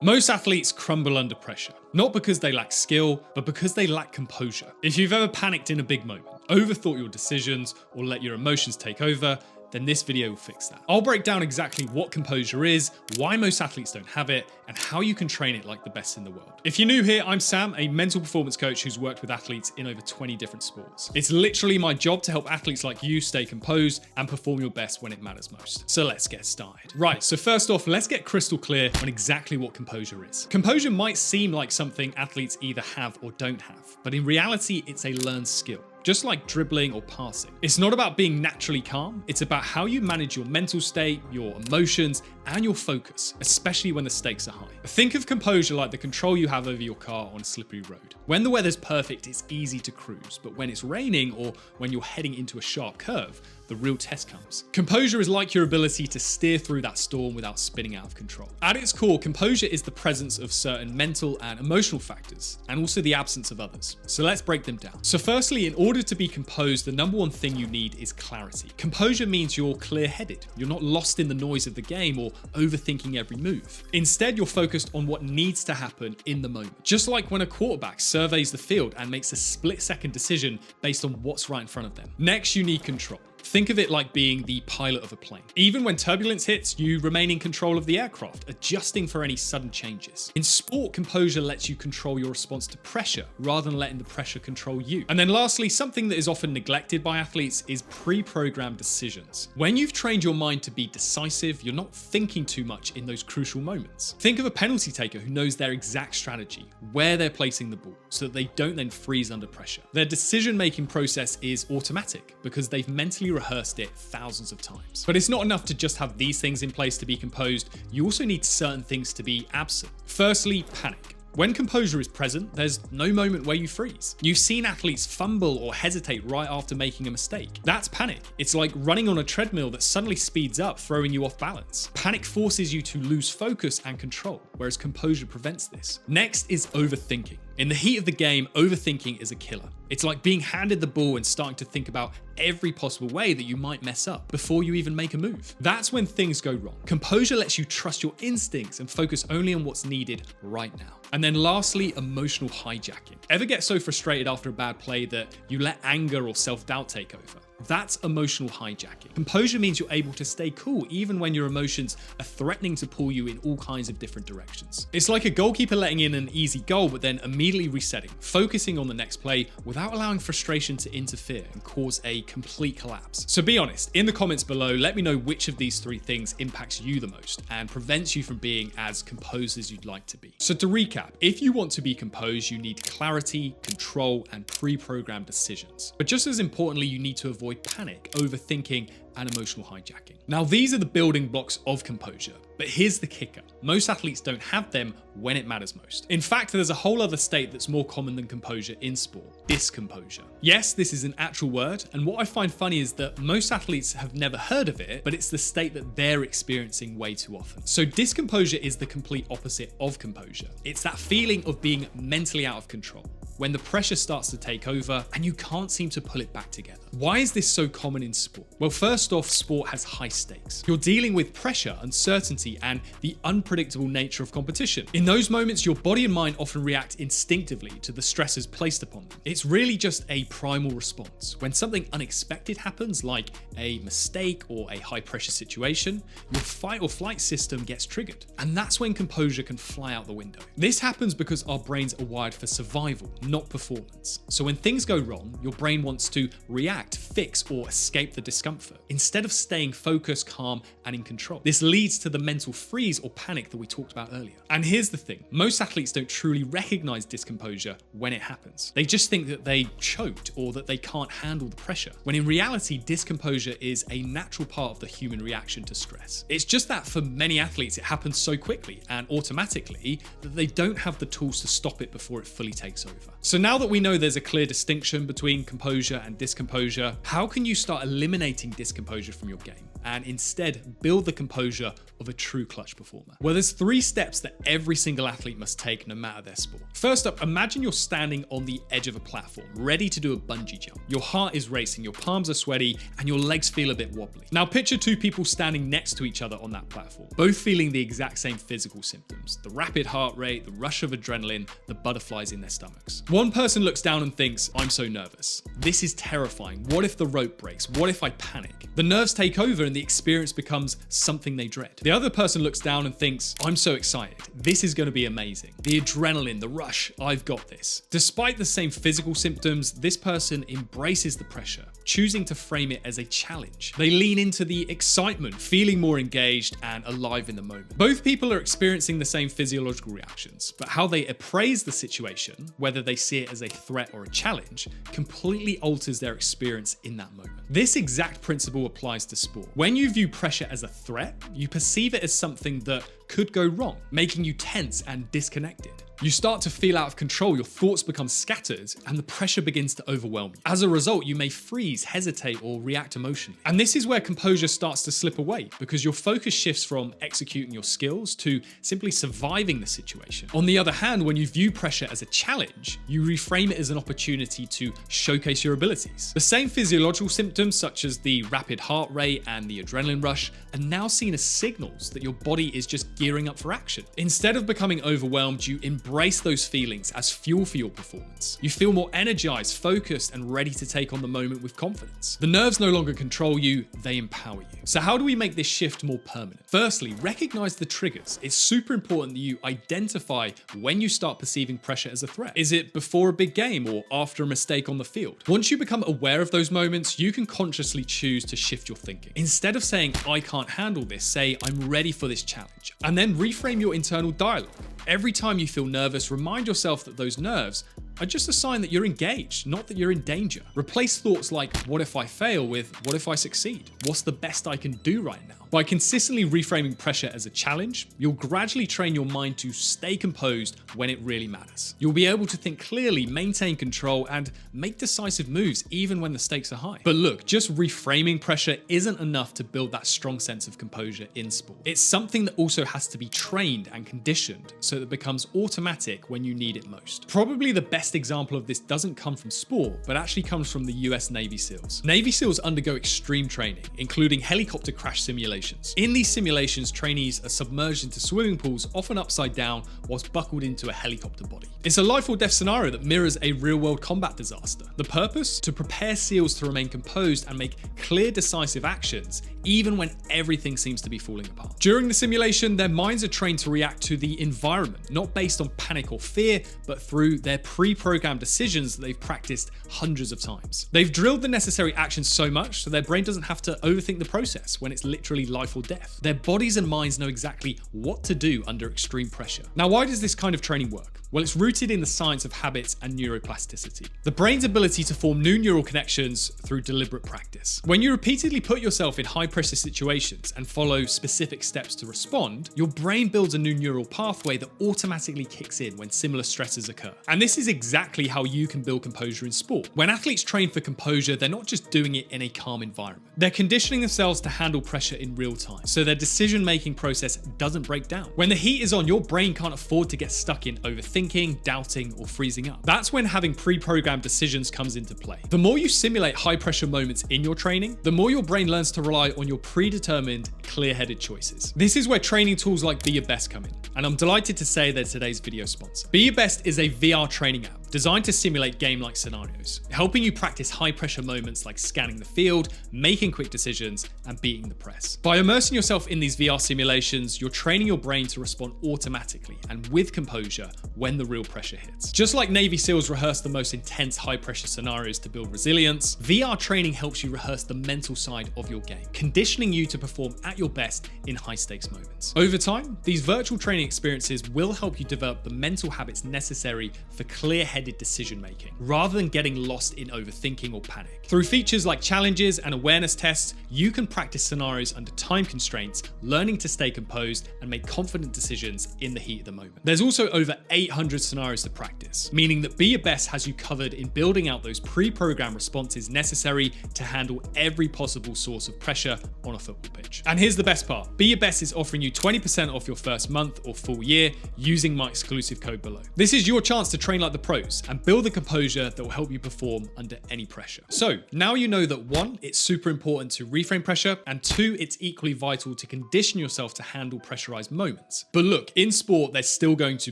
Most athletes crumble under pressure, not because they lack skill, but because they lack composure. If you've ever panicked in a big moment, overthought your decisions, or let your emotions take over, then this video will fix that. I'll break down exactly what composure is, why most athletes don't have it, and how you can train it like the best in the world. If you're new here, I'm Sam, a mental performance coach who's worked with athletes in over 20 different sports. It's literally my job to help athletes like you stay composed and perform your best when it matters most. So let's get started. Right, so first off, let's get crystal clear on exactly what composure is. Composure might seem like something athletes either have or don't have, but in reality, it's a learned skill. Just like dribbling or passing. It's not about being naturally calm, it's about how you manage your mental state, your emotions, and your focus, especially when the stakes are high. Think of composure like the control you have over your car on a slippery road. When the weather's perfect, it's easy to cruise, but when it's raining or when you're heading into a sharp curve, the real test comes. Composure is like your ability to steer through that storm without spinning out of control. At its core, composure is the presence of certain mental and emotional factors, and also the absence of others. So let's break them down. So firstly, in order to be composed, the number one thing you need is clarity. Composure means you're clear-headed. You're not lost in the noise of the game or overthinking every move. Instead, you're focused on what needs to happen in the moment. Just like when a quarterback surveys the field and makes a split-second decision based on what's right in front of them. Next, you need control. Think of it like being the pilot of a plane. Even when turbulence hits, you remain in control of the aircraft, adjusting for any sudden changes. In sport, composure lets you control your response to pressure rather than letting the pressure control you. And then lastly, something that is often neglected by athletes is pre-programmed decisions. When you've trained your mind to be decisive, you're not thinking too much in those crucial moments. Think of a penalty taker who knows their exact strategy, where they're placing the ball, so that they don't then freeze under pressure. Their decision-making process is automatic because they've mentally rehearsed it thousands of times. But it's not enough to just have these things in place to be composed. You also need certain things to be absent. Firstly, panic. When composure is present, there's no moment where you freeze. You've seen athletes fumble or hesitate right after making a mistake. That's panic. It's like running on a treadmill that suddenly speeds up, throwing you off balance. Panic forces you to lose focus and control, whereas composure prevents this. Next is overthinking. In the heat of the game, overthinking is a killer. It's like being handed the ball and starting to think about every possible way that you might mess up before you even make a move. That's when things go wrong. Composure lets you trust your instincts and focus only on what's needed right now. And then lastly, emotional hijacking. Ever get so frustrated after a bad play that you let anger or self-doubt take over? That's emotional hijacking. Composure means you're able to stay cool even when your emotions are threatening to pull you in all kinds of different directions. It's like a goalkeeper letting in an easy goal but then immediately resetting, focusing on the next play without allowing frustration to interfere and cause a complete collapse. So be honest, in the comments below, let me know which of these three things impacts you the most and prevents you from being as composed as you'd like to be. So to recap, if you want to be composed, you need clarity, control, and pre-programmed decisions. But just as importantly, you need to avoid panic, overthinking, and emotional hijacking. Now, these are the building blocks of composure, but here's the kicker. Most athletes don't have them when it matters most. In fact, there's a whole other state that's more common than composure in sport: discomposure. Yes, this is an actual word, and what I find funny is that most athletes have never heard of it, but it's the state that they're experiencing way too often. So discomposure is the complete opposite of composure. It's that feeling of being mentally out of control, when the pressure starts to take over and you can't seem to pull it back together. Why is this so common in sport? Well, first off, sport has high stakes. You're dealing with pressure, uncertainty, and the unpredictable nature of competition. In those moments, your body and mind often react instinctively to the stresses placed upon them. It's really just a primal response. When something unexpected happens, like a mistake or a high pressure situation, your fight or flight system gets triggered. And that's when composure can fly out the window. This happens because our brains are wired for survival, not performance. So when things go wrong, your brain wants to react, fix, or escape the discomfort, instead of staying focused, calm, and in control. This leads to the mental freeze or panic that we talked about earlier. And here's the thing, most athletes don't truly recognize discomposure when it happens. They just think that they choked or that they can't handle the pressure, when in reality, discomposure is a natural part of the human reaction to stress. It's just that for many athletes, it happens so quickly and automatically that they don't have the tools to stop it before it fully takes over. So now that we know there's a clear distinction between composure and discomposure, how can you start eliminating discomposure from your game and instead build the composure of a true clutch performer? Well, there's 3 steps that every single athlete must take no matter their sport. First up, imagine you're standing on the edge of a platform, ready to do a bungee jump. Your heart is racing, your palms are sweaty, and your legs feel a bit wobbly. Now picture 2 people standing next to each other on that platform, both feeling the exact same physical symptoms: the rapid heart rate, the rush of adrenaline, the butterflies in their stomachs. One person looks down and thinks, "I'm so nervous. This is terrifying. What if the rope breaks? What if I panic?" The nerves take over and the experience becomes something they dread. The other person looks down and thinks, "I'm so excited. This is going to be amazing. The adrenaline, the rush, I've got this." Despite the same physical symptoms, this person embraces the pressure, choosing to frame it as a challenge. They lean into the excitement, feeling more engaged and alive in the moment. Both people are experiencing the same physiological reactions, but how they appraise the situation, whether they see it as a threat or a challenge, completely alters their experience in that moment. This exact principle applies to sport. When you view pressure as a threat, you perceive it as something that could go wrong, making you tense and disconnected. You start to feel out of control, your thoughts become scattered, and the pressure begins to overwhelm you. As a result, you may freeze, hesitate, or react emotionally. And this is where composure starts to slip away, because your focus shifts from executing your skills to simply surviving the situation. On the other hand, when you view pressure as a challenge, you reframe it as an opportunity to showcase your abilities. The same physiological symptoms, such as the rapid heart rate and the adrenaline rush, are now seen as signals that your body is just gearing up for action. Instead of becoming overwhelmed, you embrace those feelings as fuel for your performance. You feel more energized, focused, and ready to take on the moment with confidence. The nerves no longer control you, they empower you. So how do we make this shift more permanent? Firstly, recognize the triggers. It's super important that you identify when you start perceiving pressure as a threat. Is it before a big game or after a mistake on the field? Once you become aware of those moments, you can consciously choose to shift your thinking. Instead of saying, "I can't handle this," say, "I'm ready for this challenge." And then reframe your internal dialogue. Every time you feel nervous, remind yourself that those nerves are just a sign that you're engaged, not that you're in danger. Replace thoughts like, "What if I fail?" with, "What if I succeed? What's the best I can do right now?" By consistently reframing pressure as a challenge, you'll gradually train your mind to stay composed when it really matters. You'll be able to think clearly, maintain control, and make decisive moves even when the stakes are high. But look, just reframing pressure isn't enough to build that strong sense of composure in sport. It's something that also has to be trained and conditioned so that it becomes automatic when you need it most. Probably the best example of this doesn't come from sport, but actually comes from the US Navy SEALs. Navy SEALs undergo extreme training, including helicopter crash simulations. In these simulations, trainees are submerged into swimming pools, often upside down, whilst buckled into a helicopter body. It's a life or death scenario that mirrors a real-world combat disaster. The purpose? To prepare SEALs to remain composed and make clear, decisive actions, even when everything seems to be falling apart. During the simulation, their minds are trained to react to the environment, not based on panic or fear, but through their pre-programmed decisions that they've practiced hundreds of times. They've drilled the necessary actions so much so their brain doesn't have to overthink the process when it's literally life or death. Their bodies and minds know exactly what to do under extreme pressure. Now, why does this kind of training work? Well, it's rooted in the science of habits and neuroplasticity, the brain's ability to form new neural connections through deliberate practice. When you repeatedly put yourself in high-pressure situations and follow specific steps to respond, your brain builds a new neural pathway that automatically kicks in when similar stresses occur. And this is exactly how you can build composure in sport. When athletes train for composure, they're not just doing it in a calm environment. They're conditioning themselves to handle pressure in real time, so their decision-making process doesn't break down. When the heat is on, your brain can't afford to get stuck in overthinking, doubting, or freezing up. That's when having pre-programmed decisions comes into play. The more you simulate high-pressure moments in your training, the more your brain learns to rely on your predetermined, clear-headed choices. This is where training tools like Be Your Best come in, and I'm delighted to say they're today's video sponsor. Be Your Best is a VR training app designed to simulate game-like scenarios, helping you practice high-pressure moments like scanning the field, making quick decisions, and beating the press. By immersing yourself in these VR simulations, you're training your brain to respond automatically and with composure when the real pressure hits. Just like Navy SEALs rehearse the most intense high-pressure scenarios to build resilience, VR training helps you rehearse the mental side of your game, conditioning you to perform at your best in high-stakes moments. Over time, these virtual training experiences will help you develop the mental habits necessary for clear-headed clear-headed decision making, rather than getting lost in overthinking or panic. Through features like challenges and awareness tests, you can practice scenarios under time constraints, learning to stay composed and make confident decisions in the heat of the moment. There's also over 800 scenarios to practice, meaning that Be Your Best has you covered in building out those pre-programmed responses necessary to handle every possible source of pressure on a football pitch. And here's the best part. Be Your Best is offering you 20% off your first month or full year using my exclusive code below. This is your chance to train like the pros and build the composure that will help you perform under any pressure. So now you know that 1, it's super important to reframe pressure, and 2, it's equally vital to condition yourself to handle pressurized moments. But look, in sport, there's still going to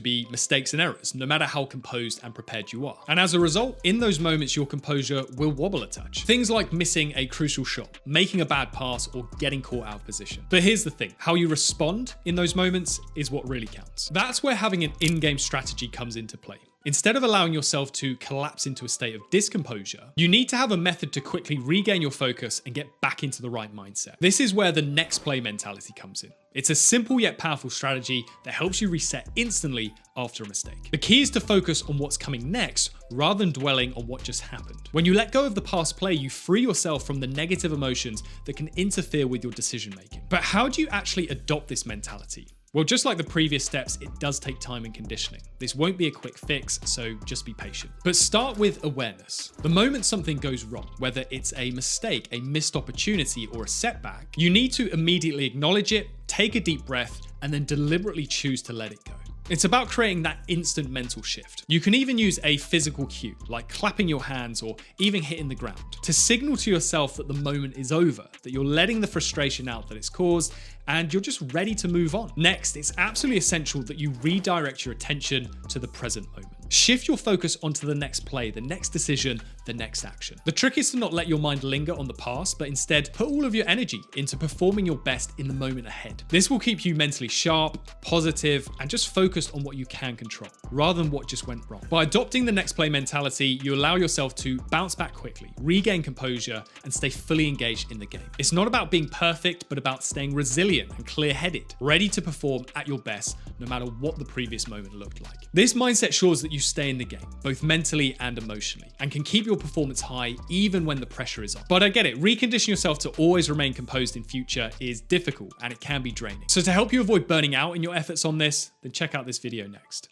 be mistakes and errors, no matter how composed and prepared you are. And as a result, in those moments, your composure will wobble a touch. Things like missing a crucial shot, making a bad pass, or getting caught out of position. But here's the thing, how you respond in those moments is what really counts. That's where having an in-game strategy comes into play. Instead of allowing yourself to collapse into a state of discomposure, you need to have a method to quickly regain your focus and get back into the right mindset. This is where the next play mentality comes in. It's a simple yet powerful strategy that helps you reset instantly after a mistake. The key is to focus on what's coming next rather than dwelling on what just happened. When you let go of the past play, you free yourself from the negative emotions that can interfere with your decision making. But how do you actually adopt this mentality? Well, just like the previous steps, it does take time and conditioning. This won't be a quick fix, so just be patient. But start with awareness. The moment something goes wrong, whether it's a mistake, a missed opportunity, or a setback, you need to immediately acknowledge it, take a deep breath, and then deliberately choose to let it go. It's about creating that instant mental shift. You can even use a physical cue, like clapping your hands or even hitting the ground, to signal to yourself that the moment is over, that you're letting the frustration out that it's caused, and you're just ready to move on. Next, it's absolutely essential that you redirect your attention to the present moment. Shift your focus onto the next play, the next decision, the next action. The trick is to not let your mind linger on the past, but instead put all of your energy into performing your best in the moment ahead. This will keep you mentally sharp, positive, and just focused on what you can control, rather than what just went wrong. By adopting the next play mentality, you allow yourself to bounce back quickly, regain composure, and stay fully engaged in the game. It's not about being perfect, but about staying resilient and clear-headed, ready to perform at your best, no matter what the previous moment looked like. This mindset ensures that you stay in the game, both mentally and emotionally, and can keep your performance high even when the pressure is on. But I get it, reconditioning yourself to always remain composed in future is difficult and it can be draining. So to help you avoid burning out in your efforts on this, then check out this video next.